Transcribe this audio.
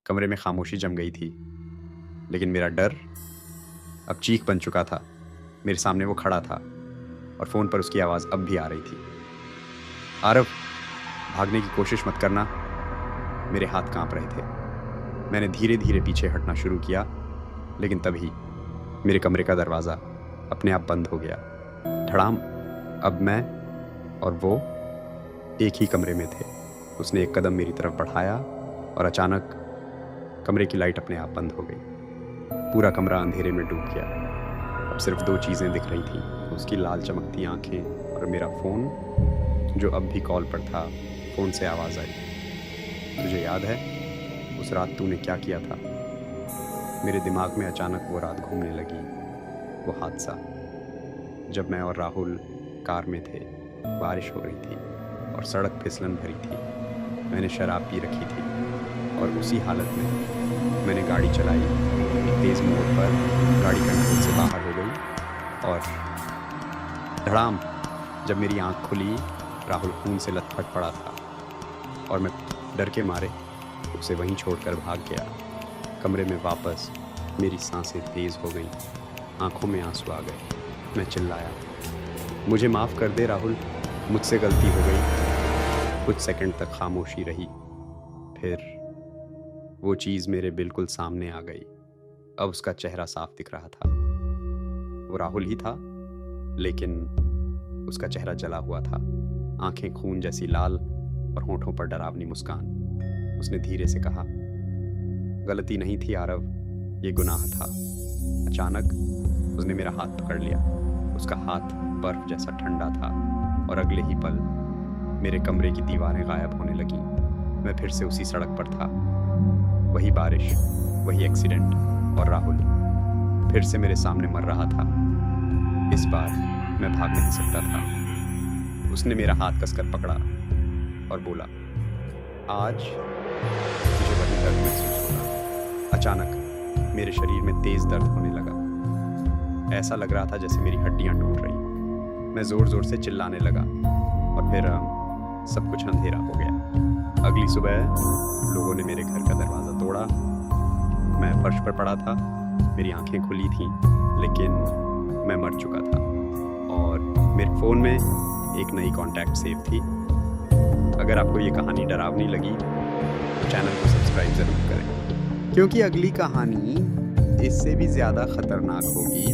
कमरे में खामोशी जम गई थी, लेकिन मेरा डर अब चीख बन चुका था। मेरे सामने वो खड़ा था और फ़ोन पर उसकी आवाज़ अब भी आ रही थी। आरव, भागने की कोशिश मत करना। मेरे हाथ कांप रहे थे। मैंने धीरे धीरे पीछे हटना शुरू किया, लेकिन तभी मेरे कमरे का दरवाज़ा अपने आप बंद हो गया। धड़ाम। अब मैं और वो एक ही कमरे में थे। उसने एक कदम मेरी तरफ बढ़ाया और अचानक कमरे की लाइट अपने आप बंद हो गई। पूरा कमरा अंधेरे में डूब गया। अब सिर्फ दो चीज़ें दिख रही थीं, उसकी लाल चमकती आंखें और मेरा फ़ोन जो अब भी कॉल पर था। फ़ोन से आवाज़ आई, तुझे याद है उस रात तूने क्या किया था? मेरे दिमाग में अचानक वो रात घूमने लगी, वो हादसा जब मैं और राहुल कार में थे। बारिश हो रही थी और सड़क फिसलन भरी थी। मैंने शराब पी रखी थी और उसी हालत में मैंने गाड़ी चलाई। एक तेज़ मोड़ पर गाड़ी कंट्रोल से बाहर हो गई और धड़ाम। जब मेरी आंख खुली, राहुल खून से लथपथ पड़ा था और मैं डर के मारे उसे वहीं छोड़कर भाग गया। कमरे में वापस मेरी सांसें तेज़ हो गईं, आंखों में आंसू आ गए। मैं चिल्लाया, मुझे माफ़ कर दे राहुल, मुझसे गलती हो गई। कुछ सेकंड तक खामोशी रही, फिर वो चीज़ मेरे बिल्कुल सामने आ गई। अब उसका चेहरा साफ दिख रहा था। वो राहुल ही था, लेकिन उसका चेहरा जला हुआ था, आंखें खून जैसी लाल और होंठों पर डरावनी मुस्कान। उसने धीरे से कहा, गलती नहीं थी आरव, ये गुनाह था। अचानक उसने मेरा हाथ पकड़ लिया। उसका हाथ बर्फ जैसा ठंडा था और अगले ही पल मेरे कमरे की दीवारें गायब होने लगीं। मैं फिर से उसी सड़क पर था, वही बारिश, वही एक्सीडेंट और राहुल फिर से मेरे सामने मर रहा था। इस बार मैं भाग नहीं सकता था। उसने मेरा हाथ कसकर पकड़ा और बोला, आज मुझे वही दर्द महसूस होगा। अचानक मेरे शरीर में तेज दर्द होने लगा। ऐसा लग रहा था जैसे मेरी हड्डियां टूट रही। मैं जोर जोर से चिल्लाने लगा और फिर सब कुछ अंधेरा हो गया। अगली सुबह लोगों ने मेरे घर का दरवाज़ा तोड़ा। मैं फर्श पर पड़ा था, मेरी आंखें खुली थीं, लेकिन मैं मर चुका था और मेरे फ़ोन में एक नई कॉन्टैक्ट सेव थी। अगर आपको ये कहानी डरावनी लगी तो चैनल को सब्सक्राइब ज़रूर करें, क्योंकि अगली कहानी इससे भी ज़्यादा ख़तरनाक होगी।